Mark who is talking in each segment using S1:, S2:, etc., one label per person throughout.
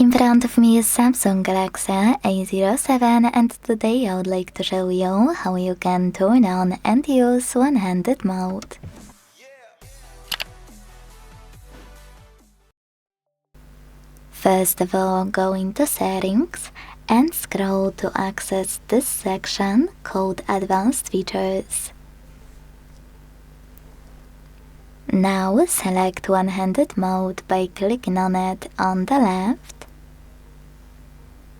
S1: In front of me is Samsung Galaxy A07 and today I would like to show you how you can turn on and use one-handed mode. First of all, go into Settings and scroll to access this section called Advanced Features. Now select one-handed mode by clicking on it on the left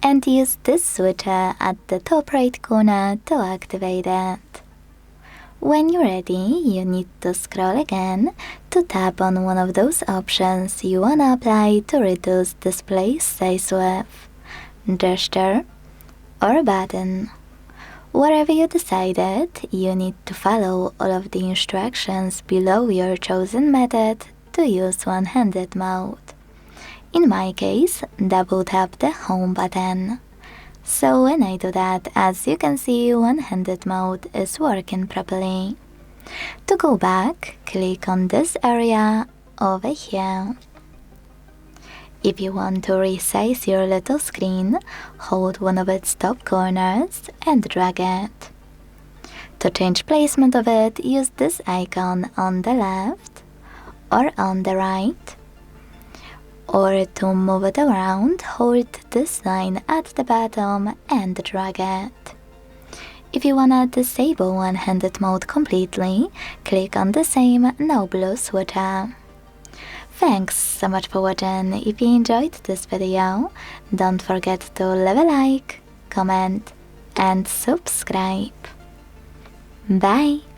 S1: and use this switcher at the top right corner to activate it. When you're ready, you need to scroll again to tap on one of those options you wanna apply to reduce display size width, gesture, or button. Whatever you decided, you need to follow all of the instructions below your chosen method to use one-handed mode. In my case, double tap the home button. So when I do that, as you can see, one-handed mode is working properly. To go back, click on this area over here. If you want to resize your little screen, hold one of its top corners and drag it. To change placement of it, use this icon on the left or on the right. Or to move it around, hold this line at the bottom and drag it. If you wanna disable one-handed mode completely, click on the same now blue switcher. Thanks so much for watching. If you enjoyed this video, don't forget to leave a like, comment and subscribe. Bye!